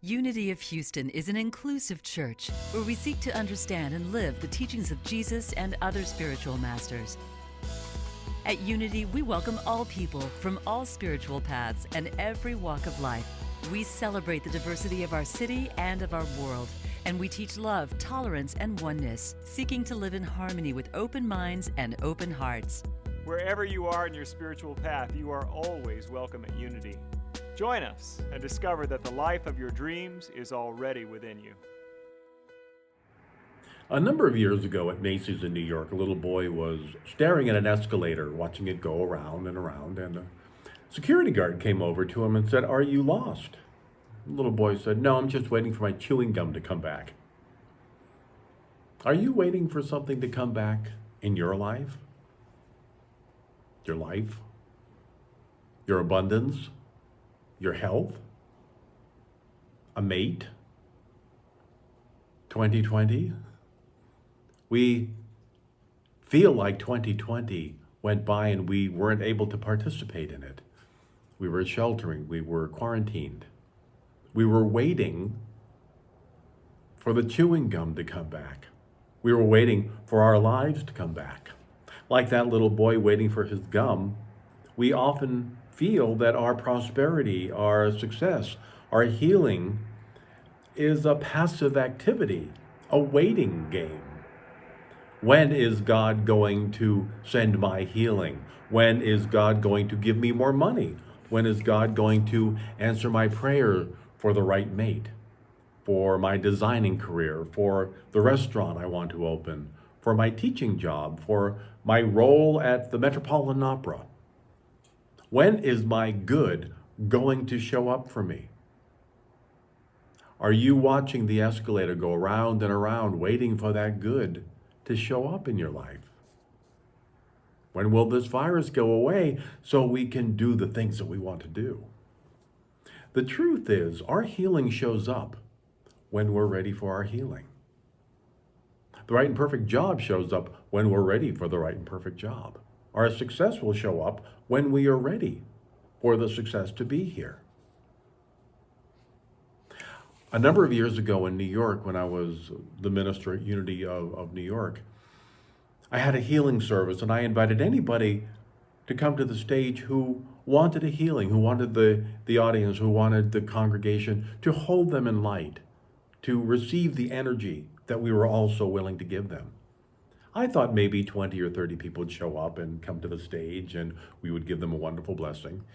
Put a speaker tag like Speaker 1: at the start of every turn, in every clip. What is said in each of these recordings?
Speaker 1: Unity of Houston is an inclusive church where we seek to understand and live the teachings of Jesus and other spiritual masters. At Unity, we welcome all people from all spiritual paths and every walk of life. We celebrate the diversity of our city and of our world, and we teach love, tolerance, and oneness, seeking to live in harmony with open minds and open hearts.
Speaker 2: Wherever you are in your spiritual path, you are always welcome at Unity. Join us and discover that the life of your dreams is already within you.
Speaker 3: A number of years ago at Macy's in New York, a little boy was staring at an escalator, watching it go around and around, and a security guard came over to him and said, "Are you lost?" The little boy said, "No, I'm just waiting for my chewing gum to come back." Are you waiting for something to come back in your life? Your life? Your abundance? Your health? A mate? 2020? We feel like 2020 went by and we weren't able to participate in it. We were sheltering, we were quarantined. We were waiting for the chewing gum to come back. We were waiting for our lives to come back. Like that little boy waiting for his gum, we often feel that our prosperity, our success, our healing is a passive activity, a waiting game. When is God going to send my healing? When is God going to give me more money? When is God going to answer my prayer for the right mate, for my designing career, for the restaurant I want to open, for my teaching job, for my role at the Metropolitan Opera? When is my good going to show up for me? Are you watching the escalator go around and around, waiting for that good to show up in your life? When will this virus go away so we can do the things that we want to do? The truth is, our healing shows up when we're ready for our healing. The right and perfect job shows up when we're ready for the right and perfect job. Our success will show up when we are ready for the success to be here. A number of years ago in New York, when I was the minister at Unity of New York, I had a healing service, and I invited anybody to come to the stage who wanted a healing, who wanted the audience, who wanted the congregation to hold them in light, to receive the energy that we were all so willing to give them. I thought maybe 20 or 30 people would show up and come to the stage and we would give them a wonderful blessing.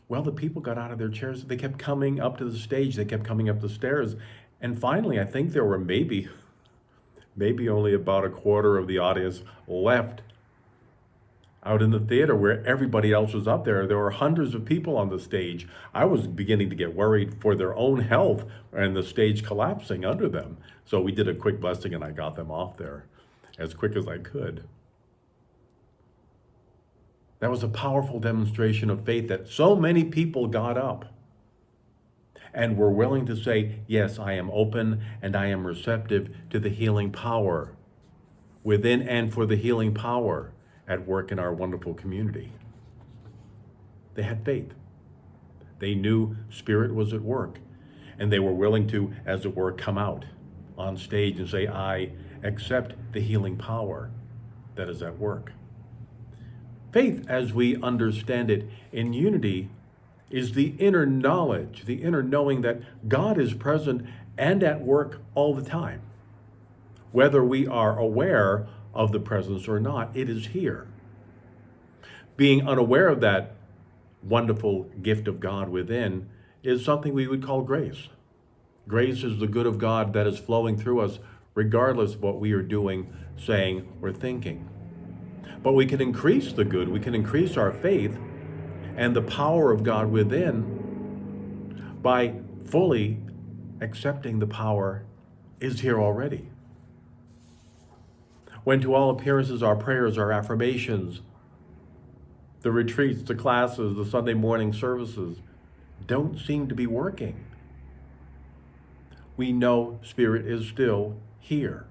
Speaker 3: Well, the people got out of their chairs. They kept coming up to the stage. They kept coming up the stairs. And finally, I think there were maybe only about a quarter of the audience left out in the theater where everybody else was up there. There were hundreds of people on the stage. I was beginning to get worried for their own health and the stage collapsing under them. So we did a quick blessing and I got them off there as quick as I could. That was a powerful demonstration of faith that so many people got up and were willing to say, yes, I am open and I am receptive to the healing power within and for the healing power at work in our wonderful community. They had faith. They knew Spirit was at work, and they were willing to, as it were, come out on stage and say, I accept the healing power that is at work. Faith, as we understand it in Unity, is the inner knowledge, the inner knowing that God is present and at work all the time. Whether we are aware of the presence or not, it is here. Being unaware of that wonderful gift of God within is something we would call grace. Grace is the good of God that is flowing through us regardless of what we are doing, saying, or thinking. But we can increase the good, we can increase our faith and the power of God within by fully accepting the power is here already. When to all appearances our prayers, our affirmations, the retreats, the classes, the Sunday morning services don't seem to be working, we know Spirit is still here.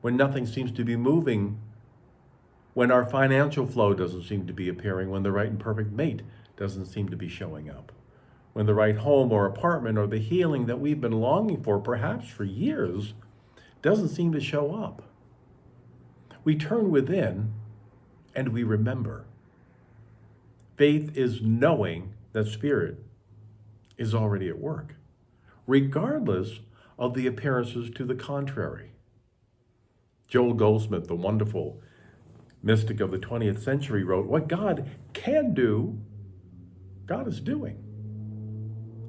Speaker 3: When nothing seems to be moving, when our financial flow doesn't seem to be appearing, when the right and perfect mate doesn't seem to be showing up, when the right home or apartment or the healing that we've been longing for, perhaps for years, doesn't seem to show up. We turn within and we remember. Faith is knowing that Spirit is already at work, regardless of the appearances to the contrary. Joel Goldsmith, the wonderful mystic of the 20th century, wrote, "What God can do, God is doing."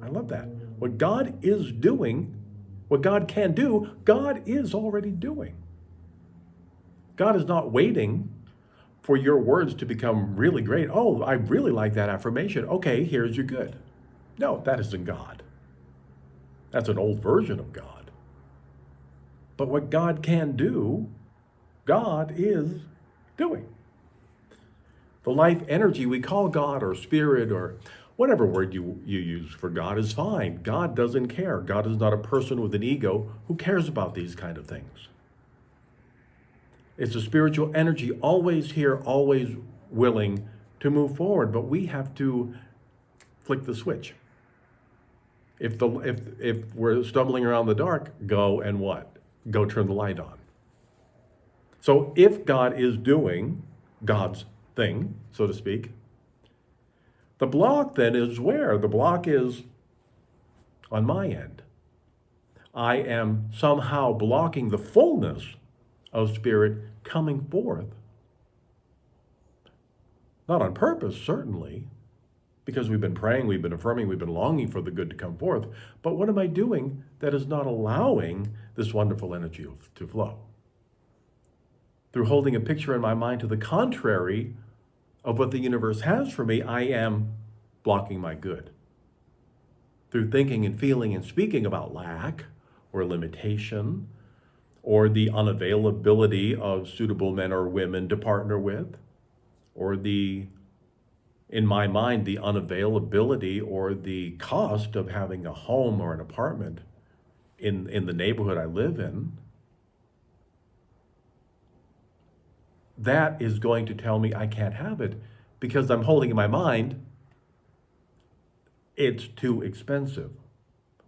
Speaker 3: I love that. What God is doing, what God can do, God is already doing. God is not waiting for your words to become really great. Oh, I really like that affirmation. Okay, here's your good. No, that isn't God. That's an old version of God. But what God can do, God is doing. The life energy we call God or Spirit or whatever word you use for God is fine. God doesn't care. God is not a person with an ego who cares about these kind of things. It's a spiritual energy, always here, always willing to move forward, but we have to flick the switch. If we're stumbling around the dark, go and what? Go turn the light on. So if God is doing God's thing, so to speak, the block then is where? The block is on my end. I am somehow blocking the fullness of Spirit coming forth. Not on purpose, certainly, because we've been praying, we've been affirming, we've been longing for the good to come forth. But what am I doing that is not allowing this wonderful energy to flow? Through holding a picture in my mind to the contrary of what the universe has for me, I am blocking my good. Through thinking and feeling and speaking about lack or limitation or the unavailability of suitable men or women to partner with, or in my mind, the unavailability or the cost of having a home or an apartment in the neighborhood I live in, that is going to tell me I can't have it because I'm holding in my mind it's too expensive.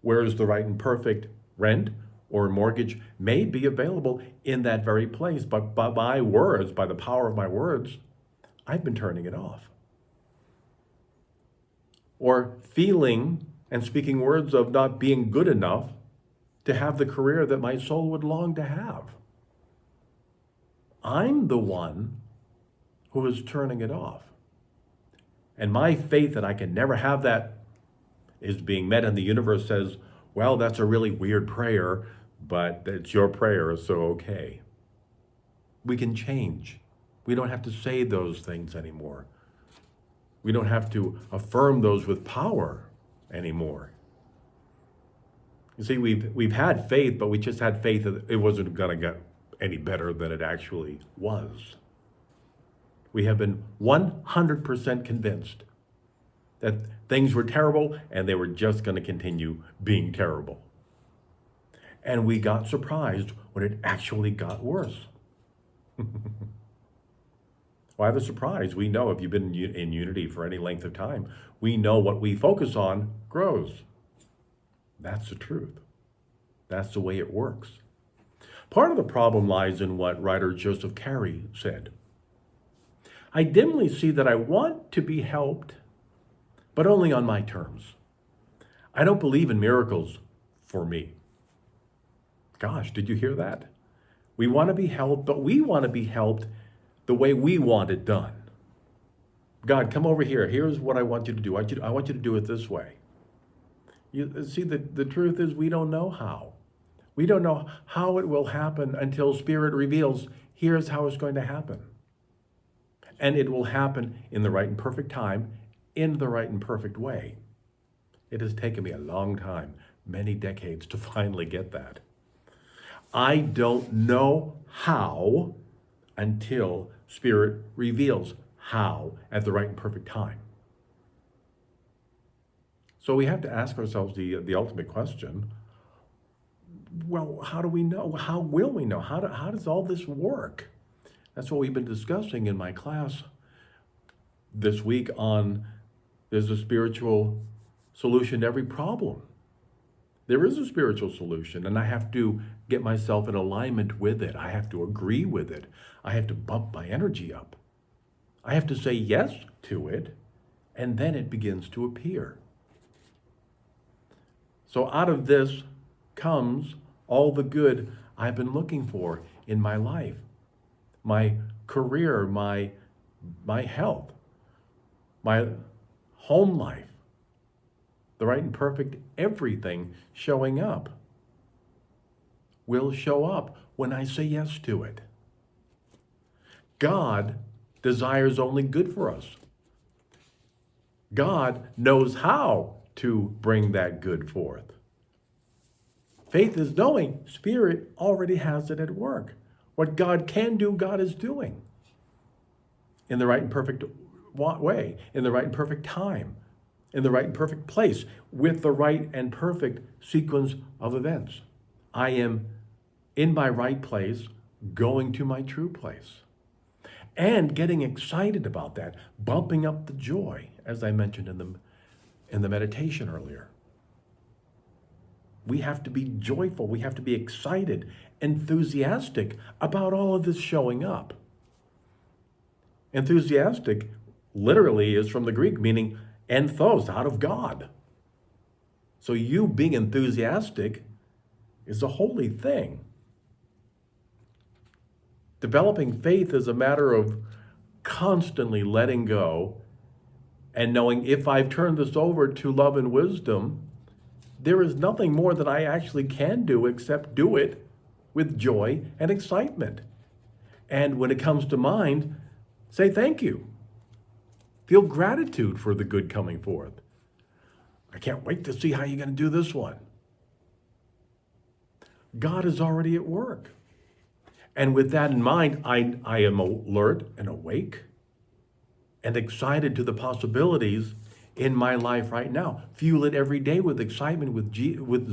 Speaker 3: Whereas the right and perfect rent or mortgage may be available in that very place, but by my words, by the power of my words, I've been turning it off. Or feeling and speaking words of not being good enough to have the career that my soul would long to have. I'm the one who is turning it off. And my faith that I can never have that is being met, and the universe says, well, that's a really weird prayer, but it's your prayer, so okay. We can change. We don't have to say those things anymore. We don't have to affirm those with power anymore. You see, we've had faith, but we just had faith that it wasn't going to get any better than it actually was. We have been 100% convinced that things were terrible and they were just going to continue being terrible. And we got surprised when it actually got worse. Why the surprise? We know if you've been in unity for any length of time, we know what we focus on grows. That's the truth. That's the way it works. Part of the problem lies in what writer Joseph Carey said. I dimly see that I want to be helped, but only on my terms. I don't believe in miracles for me. Gosh, did you hear that? We want to be helped, but we want to be helped the way we want it done. God, come over here. Here's what I want you to do. I want you to do it this way. You see, the truth is we don't know how. We don't know how it will happen until Spirit reveals, here's how it's going to happen. And it will happen in the right and perfect time, in the right and perfect way. It has taken me a long time, many decades, to finally get that. I don't know how until Spirit reveals how at the right and perfect time. So we have to ask ourselves the ultimate question, well, how do we know? How will we know? How does all this work? That's what we've been discussing in my class this week on, there's a spiritual solution to every problem. There is a spiritual solution, and I have to get myself in alignment with it. I have to agree with it. I have to bump my energy up. I have to say yes to it, and then it begins to appear. So out of this comes all the good I've been looking for in my life, my career, my health, my home life, the right and perfect everything showing up will show up when I say yes to it. God desires only good for us. God knows how to bring that good forth. Faith is knowing Spirit already has it at work. What God can do, God is doing in the right and perfect way, in the right and perfect time, in the right and perfect place, with the right and perfect sequence of events. I am in my right place, going to my true place. And getting excited about that, bumping up the joy, as I mentioned in the meditation earlier. We have to be joyful, we have to be excited, enthusiastic about all of this showing up. Enthusiastic literally is from the Greek, meaning enthos, out of God. So you being enthusiastic is a holy thing. Developing faith is a matter of constantly letting go and knowing if I've turned this over to love and wisdom, there is nothing more that I actually can do except do it with joy and excitement. And when it comes to mind, say thank you. Feel gratitude for the good coming forth. I can't wait to see how you're going to do this one. God is already at work. And with that in mind, I am alert and awake and excited to the possibilities in my life right now. Fuel it every day with excitement, with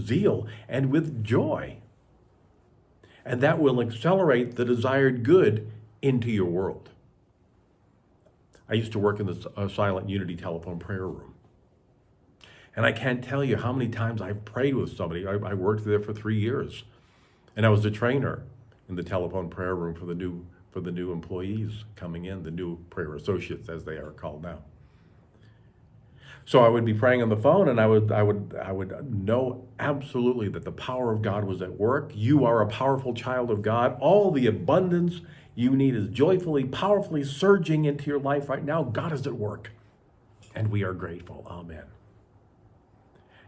Speaker 3: zeal, and with joy. And that will accelerate the desired good into your world. I used to work in the Silent Unity telephone prayer room. And I can't tell you how many times I've prayed with somebody. I worked there for 3 years. And I was a trainer in the telephone prayer room for the new employees coming in, the new prayer associates as they are called now. So I would be praying on the phone, and I would know absolutely that the power of God was at work. You are a powerful child of God. All the abundance you need is joyfully, powerfully surging into your life right now. God is at work, and we are grateful. Amen.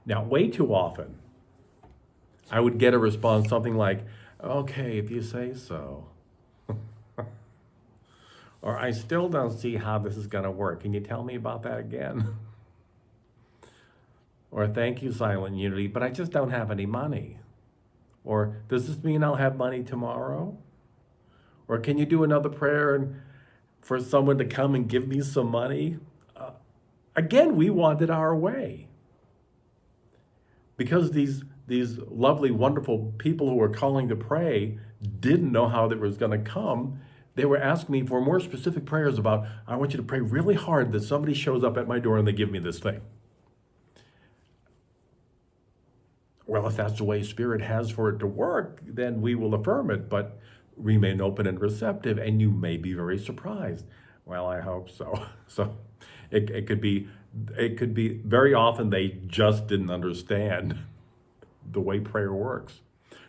Speaker 3: Now, way too often, I would get a response something like, okay, if you say so. Or I still don't see how this is going to work. Can you tell me about that again? Or thank you, Silent Unity, but I just don't have any money. Or does this mean I'll have money tomorrow? Or can you do another prayer for someone to come and give me some money? Again, we want it our way. Because these lovely, wonderful people who were calling to pray didn't know how it was going to come, they were asking me for more specific prayers about, I want you to pray really hard that somebody shows up at my door and they give me this thing. Well, if that's the way Spirit has for it to work, then we will affirm it, but remain open and receptive, and you may be very surprised. Well, I hope so. So it could be very often they just didn't understand the way prayer works.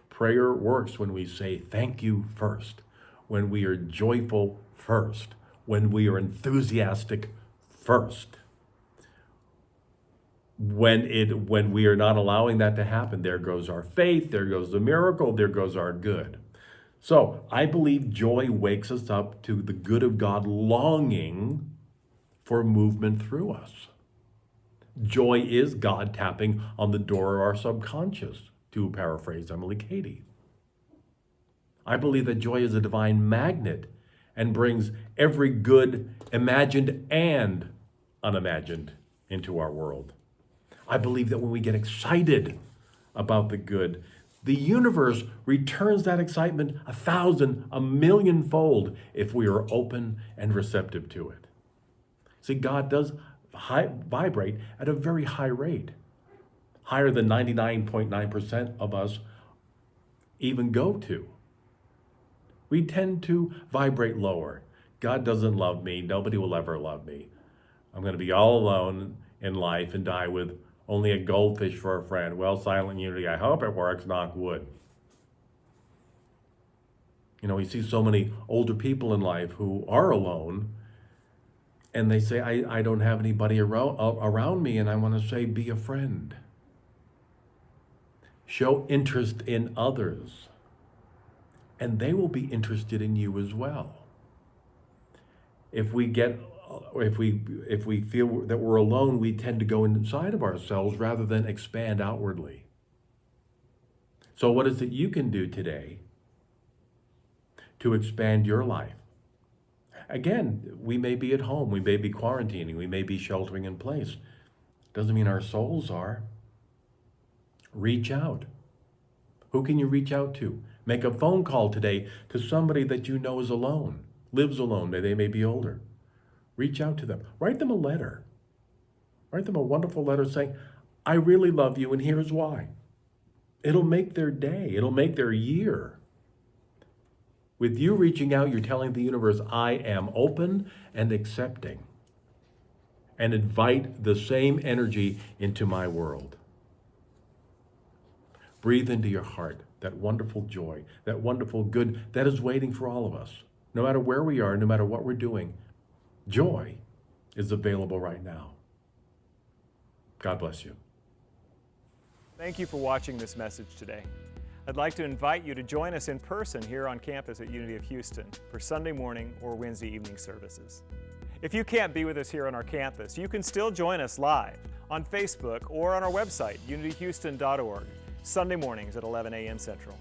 Speaker 3: Prayer works when we say thank you first, when we are joyful first, when we are enthusiastic first. When we are not allowing that to happen, there goes our faith, there goes the miracle, there goes our good. So I believe joy wakes us up to the good of God longing for movement through us. Joy is God tapping on the door of our subconscious, to paraphrase Emily Cady. I believe that joy is a divine magnet and brings every good, imagined and unimagined, into our world. I believe that when we get excited about the good, the universe returns that excitement 1,000, 1,000,000-fold if we are open and receptive to it. See, God does vibrate at a very high rate, higher than 99.9% of us even go to. We tend to vibrate lower. God doesn't love me. Nobody will ever love me. I'm going to be all alone in life and die with only a goldfish for a friend. Well, silent unity, I hope it works, knock wood. You know, we see so many older people in life who are alone, and they say, I don't have anybody around me, and I want to say, be a friend. Show interest in others, and they will be interested in you as well. If we feel that we're alone, we tend to go inside of ourselves rather than expand outwardly. So what is it you can do today to expand your life? Again, we may be at home, we may be quarantining, we may be sheltering in place. Doesn't mean our souls are. Reach out. Who can you reach out to? Make a phone call today to somebody that you know is alone, lives alone, they may be older. Reach out to them. Write them a letter. Write them a wonderful letter saying, I really love you and here's why. It'll make their day. It'll make their year. With you reaching out, you're telling the universe, I am open and accepting, and invite the same energy into my world. Breathe into your heart that wonderful joy, that wonderful good that is waiting for all of us. No matter where we are, no matter what we're doing, joy is available right now. God bless you.
Speaker 2: Thank you for watching this message today. I'd like to invite you to join us in person here on campus at Unity of Houston for Sunday morning or Wednesday evening services. If you can't be with us here on our campus, you can still join us live on Facebook or on our website, unityhouston.org, Sunday mornings at 11 a.m. Central.